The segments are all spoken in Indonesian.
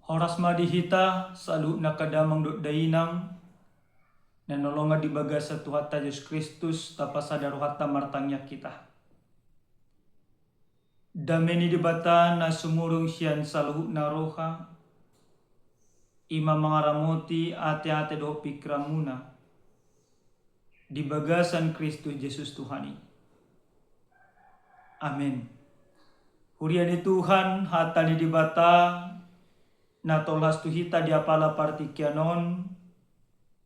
Horas madihita salu nakadamang do dainang nanolonga di baga sa Tuhata Yesus Kristus tapasada rohata martangnya kita. Dameni di bata na sumurung siyan saluhu na roha ima mangaramoti ate-ate do pikramuna di bagasan Kristus Yesus Tuhani. Amin. Huriani Tuhan hatani di bata na tolhas tuhita di apala partikianon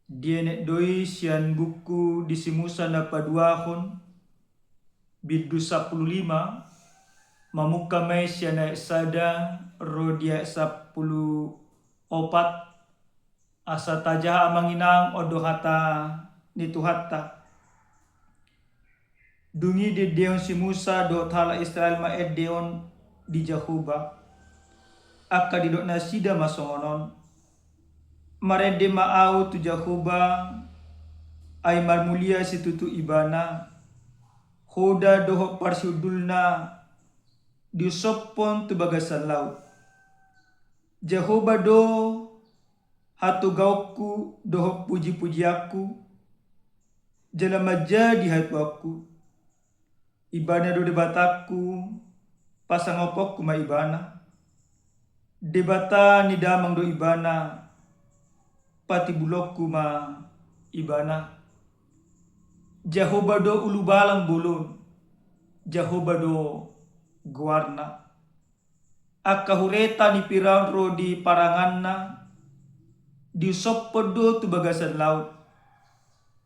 dienek doi sian buku disimusa na paduahon bidu 15 mamuka may siya na sada rodia 14 asa tajaha amanginang odohata nituhatta dungi di deon si Musa do thala Israel maed deon di Jahuba akka didok na sida masongonon marede maau tu Jahuba ay marmulia si tutu ibana hoda doho parsiudulna diusopon tu bagasan laut Jahuba do hatu gauku doho puji-puji aku jalama jadi hatu aku ibana do debataku pasangopok kuma ibana debata ni damang do ibana pati bulokku ma ibana Jahoba do ulu balang bulun Jahoba do guarna akka hureta ni piraun ro di paranganna di soppodo tu bagasan laut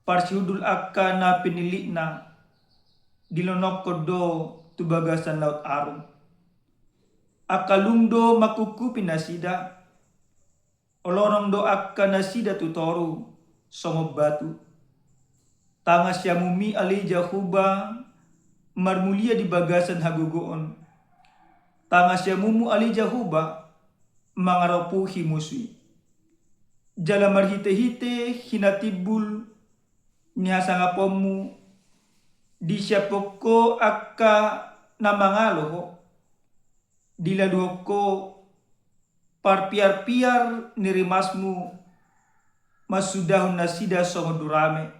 parsiudul akka na pinilikna dilonokko do tu bagasan laut arum akalungdo makuku pinasida olorong do akka nasida tutoru somob batu tangas yamumi ali Jahuba marmulia di bagasan hagugoon tangas yamumu ali Jahuba mangarapuhi muswi jala marhite-hite hinatibul nihasangapomu di syapoko akka namangaloho diladuhoko parpiar-piar nirimasmu masudahun nasida songodurame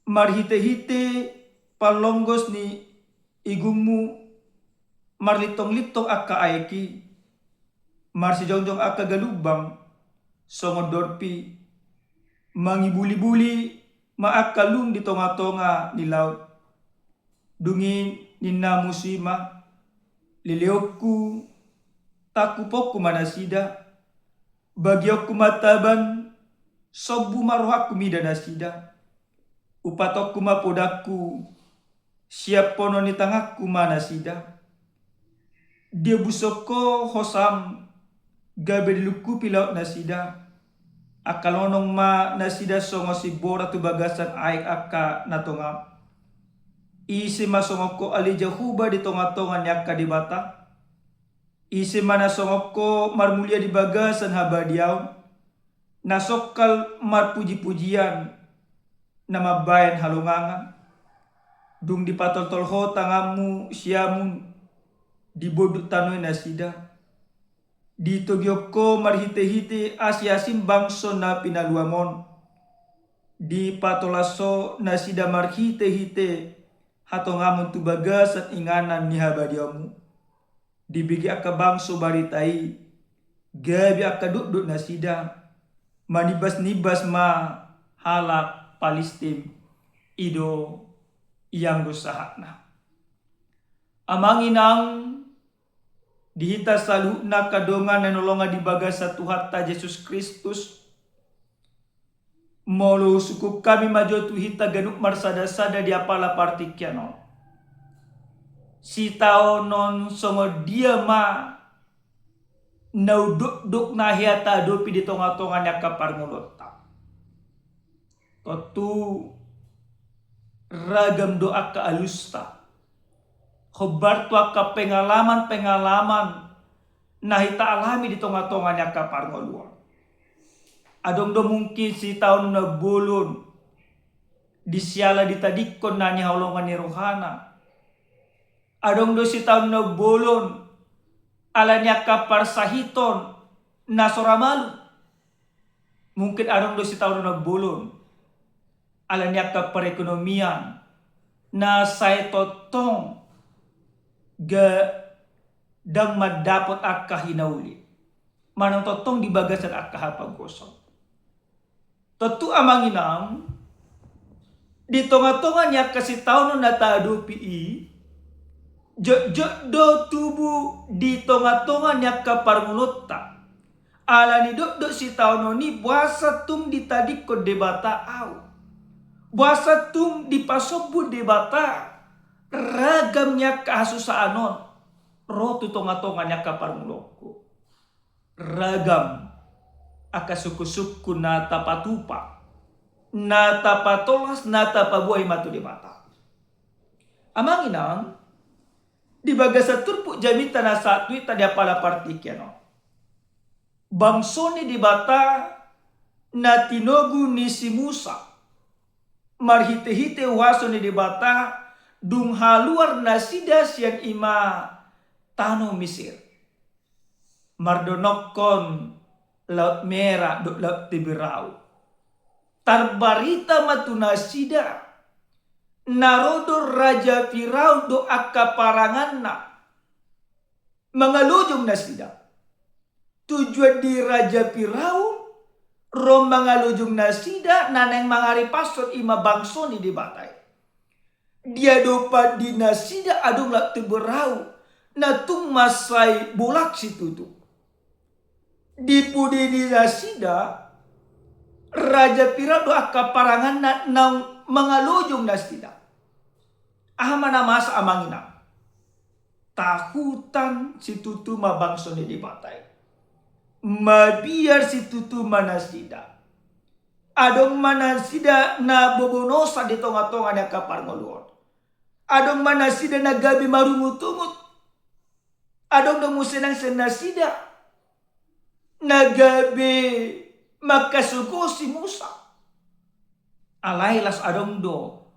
marhite-hite palonggos ni igungmu marlitong-litong akka aeki marsijongjong akka galubang songodorpi mangibuli-buli maakalung di tonga-tonga ni laut dungin ninna musima liliokku takupokku manasida bagiokku mataban sobu maruhakku mida nasida upatokku mapodaku siap pono ni tangakku manasida dia busoko hosam gabe diluku pilaut nasida akalonong ma nasida songo si bora tu bagasan aik akka natongam isi masongoko ali Jahuba di tonga-tonga nyaka di bata isi mana songoko marmulia di bagasan habadiaw nasokal marpuji-pujian nama bayan halungangan dung di patol-tolho tangamu siamun di boduk tanoy nasida di togyoko marhite-hite asyasim bangso na pinaluamon di patolaso nasida marhite-hite hatongamun tu bagasan inganan ni habadiamu dibigi akka bangso baritai gabi akka duduk nasida manibas-nibas ma halak Palestin ido yang gusahakna amanginang dihita salu na kadongan nanolonga di bagasa Tuhata Yesus Kristus molo suku kami majo tuhita ganuk marsada-sada di apala partikiano si tao non songo dia ma nauduk na hiata dopi di tonga-tonga nyaka parngulota totu ragam doa ka alusta khobar tu akka pengalaman na hita alami di tonga-tonga nyaka parngolua adong do mungkin si tahun na bulun disiala ditadikon na ni haulongan ni rohana adong do si tahun na bulun alanya kapar sahiton na soramalu. Mungkin adong do si tahun na bulon. Alanya kapar ekonomian na say totong ga dang madapot akka hinauli. Manang totong di bagasan akka hapagosong. Totu amanginam di tonga-tonga niya kasi taon na natado pi do tubu di tonga-tonga niya kaparngunota. Ala ni do si taon ni buasa tum ditadik ko debata au. Buasa tum di pasobu debata ragam niya kahasusaanon. Rotu tonga-tonga niya kaparngunoko. Ragam aka suku-suku na tapatupa. Na tapatolas na tapabuhay matu debata. Amanginang di bagasa turpu jamita na satwi tadi pala partikyano. Bangsoni di bata na tinogu ni si Musa. Marhite-hite waso ni di bata dung haluar na sida siang ima tano Mesir. Mardonokon laut merah do laut Tibirau. Tarbarita matuna sida. Narodo Raja Firaun do akaparangan na. Mangalujong na sida. Tujuan di Raja Firaun. Rom mangalujong na sida. Naneng mangaripasot ima bangsoni di batay. Dia dopa di nasida adong lak Tibirau. Na tumasay bulak si tutu. Di pudi di nasida. Raja Firaun do akaparangan na mangalujong na sida. Ahama na masa amangina. Takutan si tutu mabangso ni dibatay. Mabiar si tutu manasida. Adong manasida na bobonosa di tonga-tonga na kaparngoluon. Adong manasida na gabi marungut-ungut. Adong damusinang senasida. Na gabi makasuko si Musa. Alailas adong do.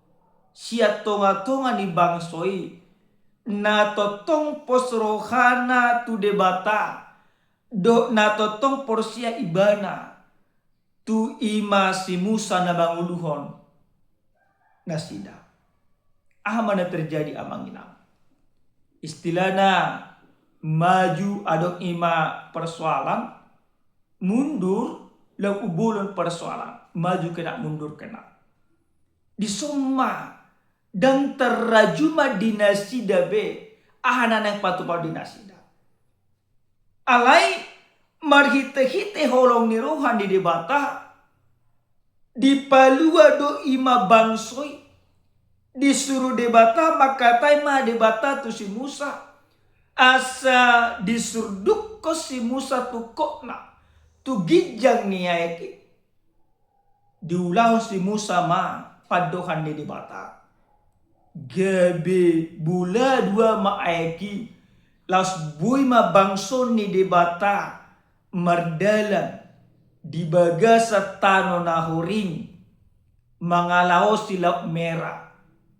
Siya tonga-tonga ni bangsoi. Na totong posrohana tu debata. Do na totong porsia ibana. Tu ima si Musa na banguluhon. Nasida. Mana terjadi amanginam. Istilahnya maju adong ima persoalan. Mundur lang ubulon persoalan. Maju kena mundur kena. Disoma dan terrajuma dinasida be ahanan yang patupau dinasida. Alai marhite-hite holong ni rohan di debata. Di palua do ima bangsoi. Disuruh debata makatai ma debata tu si Musa. Asa disurduk ko si Musa tu kokna. Tu gijang niya eki. Diulah si Musa ma padohan ni debata. Gabi bula dua maeki las bui ma bangson ni debata mardalan di bagasa tano na huring mangalao sila merah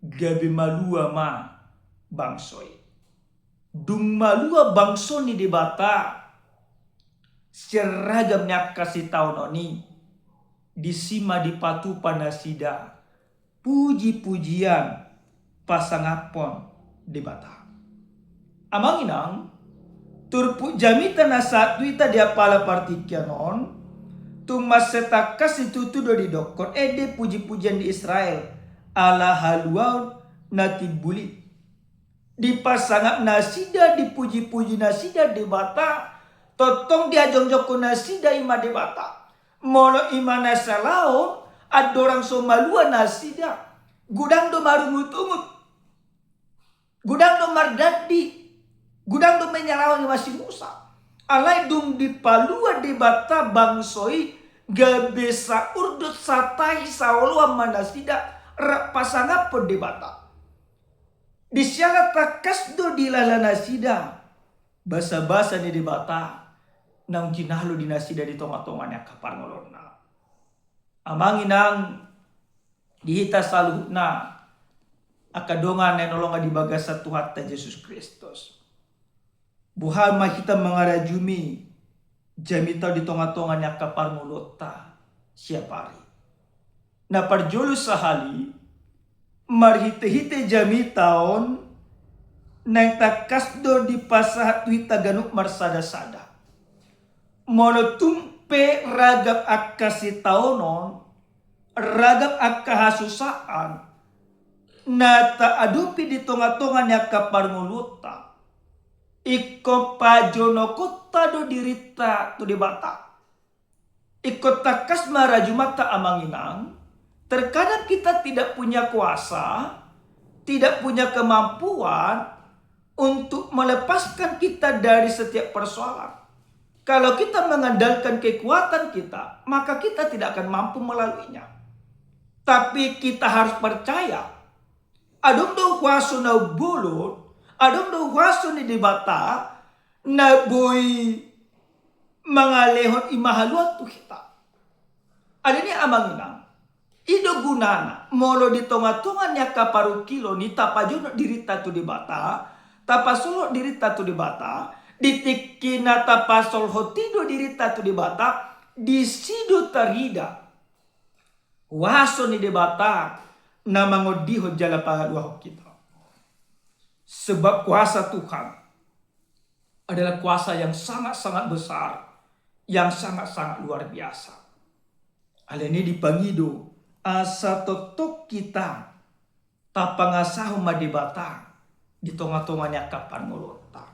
gabi malua ma bangsoy dung malua bangson ni debata seragam nyak kasih tahun oni disima di patu panasida puji-pujian pasangapon debata. Amanginang turpu jamita na satwita dia pala partikyanon tumasetakas itu do di dokon ede puji-pujian di Israel ala haluaun natibuli di pasangap nasida dipuji-puji nasida debata totong dia jongjoko nasida ima debata molo imana salaon adorang somalua nasida gudang do marungut-ungut gudang do mardadi gudang do menyalawan masih Musa alai dung di palua debata bangsoi gabesa urdut satai saolua manasida pasangap po debata disyala takas do dilalana sida basa-basa ni debata nang kinahlo dinasida di tonga-tonga niya kaparngolona amanginang dihita saluhna akadongan nenolonga di bagasa Tuhan ta Yesus Kristus Buhal mahita mangarajumi jamita di tonga-tonga nya kapar mulota siapari. Na parjulu sahali marhite-hite jamitaon nang takasdo di pasahat wita ganuk marsada-sada. Mono tumpe ragap akasi taonon, ragap akahasusaan, na taadupi di tonga-tonga nya kapar mulota. Iko pajono kota do dirita tu dibata. Iko takas marajumata amanginang. Terkadang kita tidak punya kuasa, tidak punya kemampuan untuk melepaskan kita dari setiap persoalan. Kalau kita mengandalkan kekuatan kita, maka kita tidak akan mampu melaluinya. Tapi kita harus percaya. Adong do huasu na bulut, adong do huasu ni dibata, na boy mangalehon imahaluat tu kita. Ada ni amanginang. Ido gunana molo di tonga-tonga nya kaparu kilo ni tapajono dirita tu dibata, tapasolo dirita tu dibata, ditikina tapasol hotido dirita tu dibata, disido tarida. Waso ni dibata na mangodiho jala pangaduaho kita. Sebab kuasa Tuhan adalah kuasa yang sangat-sangat besar, yang sangat-sangat luar biasa. Hal ini dipangido asa totok kita tapangasahu madibata di tonga-tonganya kapan mulota.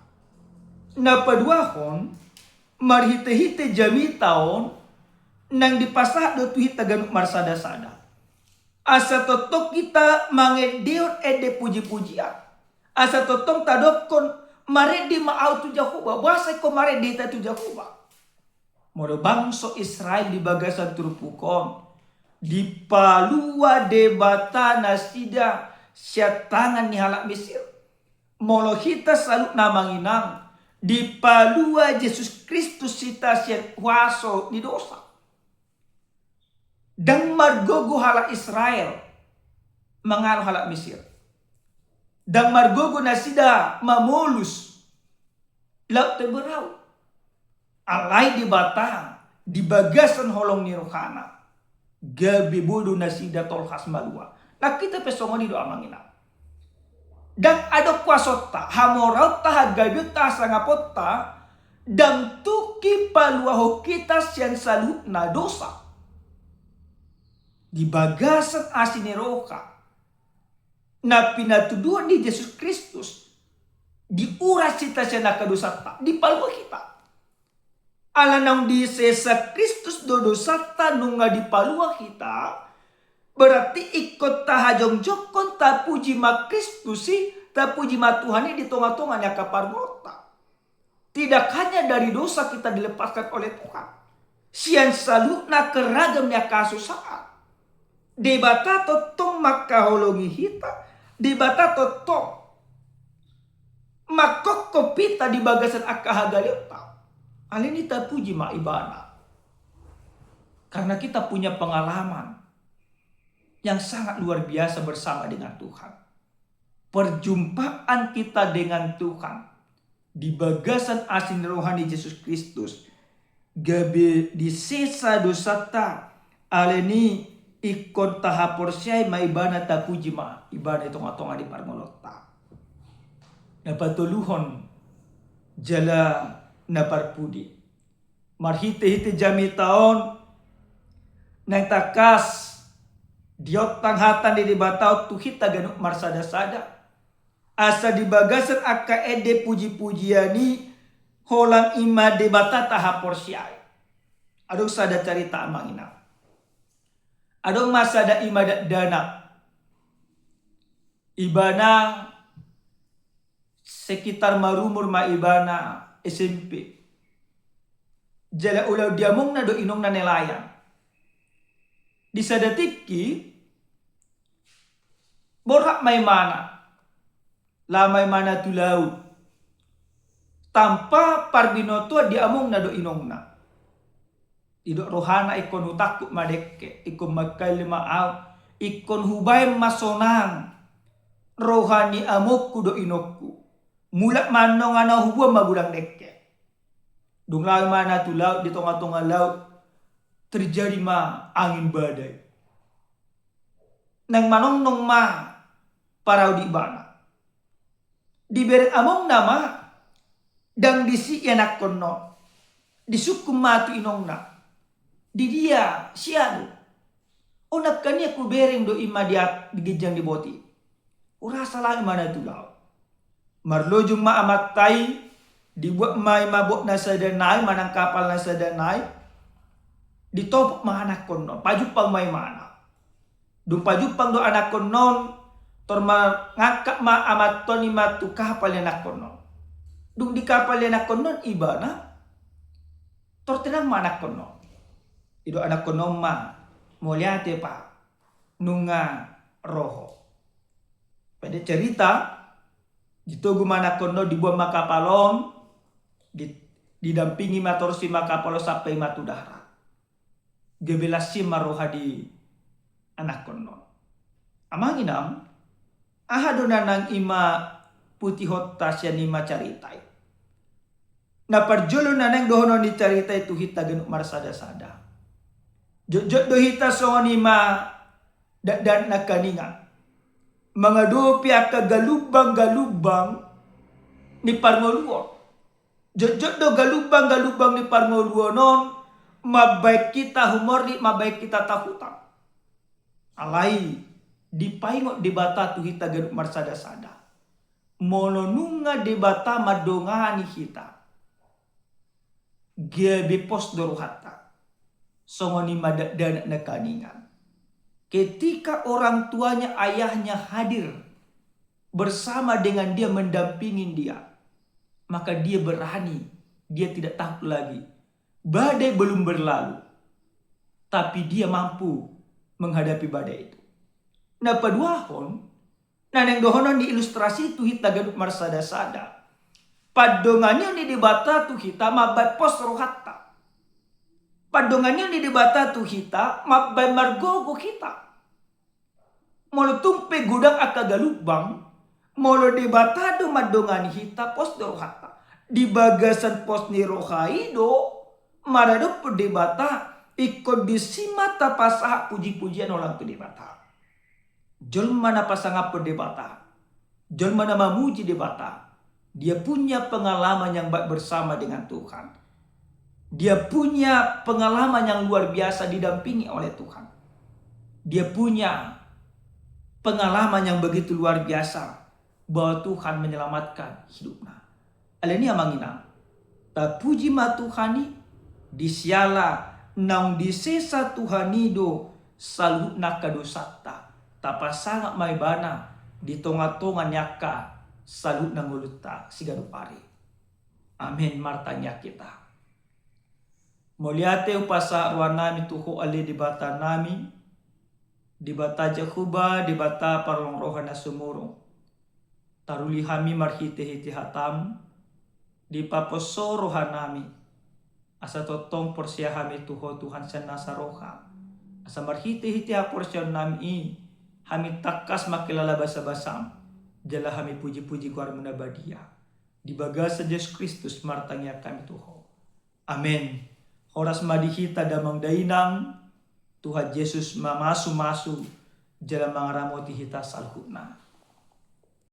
Na paduahon marhite-hite jami taon nang dipasah do tuhita ganuk marsada-sada. Asa totok kita mangedeon ede puji-pujian. Asa totong tadokon maredi maau tu Jahoba, bahasa ko maredi ta tu Jahoba. Moro bangso Israel di bagasan turupukon, di palua debata nasida siatangan ni halak Mesir. Molo hita salut namanginang, di palua Yesus Kristus sita siat kuaso di dosa. Dan margogo halak Israel mangalo halak Mesir. Dan margogo nasida mamulus laut teberau. Alai di batang, di bagasan holong ni rohana. Gabi bodo nasida tolhas malua. Nah kita pesongon di doa mangina. Dan ada kuasota, hamorau taha gabi taha sangapota, dan tuki paluaho kita sian salut na dosa. Di bagasan asini roka. Na pinatuduhan di Yesus Kristus. Diuras kita siya nakadosata. Di palua kita. Alanang di sesa Kristus dodosata nunga di palua kita. Berarti ikut tahajong jokon tapuji ma Kristusi. Tapuji ma Tuhani di tonga-tonganya kaparmota. Tidak hanya dari dosa kita dilepaskan oleh Tuhan. Sian salutna keragamnya kasusaan. Debata totong makaholongi hita. Debata totong makokopita di bagasan akahagaliota. Alini tapuji ma ibana. Karena kita punya pengalaman yang sangat luar biasa bersama dengan Tuhan. Perjumpaan kita dengan Tuhan di bagasan asin rohani Yesus Kristus. Gabe di sesa dosata aleni ikon tahapor siya maibana tapuji ma ibana itong atonga di parmolota. Napatuluhon jala naparpudi. Marhite-hite jami taon nang takas diot tanghatan di batao tuhita ganuk marsada-sada. Asa di bagasan akka ede puji-pujiani holang ima debata tahapor siya. Adong sada carita amangina. Adong masada ima dana. Ibana sekitar marumur ma ibana SMP. Jala ulaw diamong na do inong na nelayan. Di sadatiki borak may mana. Lamay mana tulaw. Tanpa parbinoto diamong na do inong na. Idok rohana ikon utakut madekke. Ikon magkalimaaw. Ikon hubay masonang. Rohani amokku do inokku. Mulak manong ana hubo magulang dekke. Dung laut mana tu laut di tengah-tengah laut terjadi angin badai. Nang manong nong parau di bana. Diberi among nama dang disi anak kono. Disukum matu inongna. Di dia siadu. Onak kania ku bereng do ima dia digejang di boti. Urasa lang mana tu laut. Marlojung amat tai. Dibuat mabok na sa danay, manang kapal na sa danay. Ditopok anak kono, pajupang may mana. Dung pajupang do anak konon, torma ngakak amat to ni matu kapal anak konon. Dung di kapal anak konon iba na, tortenang anak konon. Ido anak konon muliate pa, nunga roho. Pada cerita, ditugu anak konon dibuat makapalon, didampingi matorsi makapalo sampai matu darat. Gebelasi maroha di anak kono. Amanginam, ahadonanang ima putih hotas yan ima caritai. Na parjolo nanang dohono ni caritai tu hita genuk marsada-sada. Jojot do hita songon ima dan nakaningan. Mengadopi aka galubang-galubang ni parngoluon. Jojot do galubang-galubang ni parngoluonon, mabaik kita humori, mabaik kita takutan. Alai, dipaingot di bata tu hita genuk marsada-sada. Mononunga di bata madongani hita. Gebe pos doruhata. Songoni madadana nakaningan. Ketika orang tuanya, ayahnya hadir bersama dengan dia, mendampingin dia, maka dia berani, dia tidak takut lagi. Badai belum berlalu, tapi dia mampu menghadapi badai itu. Nah paduahon, naneng dohonon di ilustrasi tu hita genuk marsada-sada. Padongannya di debata tu hita mabai pos rohatta. Padongannya di debata tu hita mabai margogo kita. Molo tumpe gudang akagalubang, molo debata do madongan hita pos rohatta. Di bagasan pos ni rohaido, marado perdebata ikut disimata pasah puji-pujian orang perdebata. Jol mana pasang perdebata, jol mana memuji debata. Dia punya pengalaman yang baik bersama dengan Tuhan. Dia punya pengalaman yang luar biasa didampingi oleh Tuhan. Dia punya pengalaman yang begitu luar biasa bahwa Tuhan menyelamatkan hidupnya. Aleni amangina. Tapuji ma Tuhani disiala naung disesa Tuhanido salutna kadosata. Tapasanga may bana di tonga-tonga nyaka salut na ngulutta siganupari. Amen martanya kita. Moliate upasa arwa nami tuho ali di bata nami, di bata Jehuba, di bata parlong rohana sumurong. Taruli hami marhite-hite hatam, di paposo rohanami. Asa totong porsia hami tuho Tuhan senasa roha. Asa marhite-hite ha porsia nami hami takas makilala basa-basam. Jala hami puji-puji kuar munabadia. Di bagasa Yesus Kristus martanya kami tuho. Amen. Horas madihita damang dainang Tuhan Yesus mamasu-masu jala mangaramoti hita salhutna.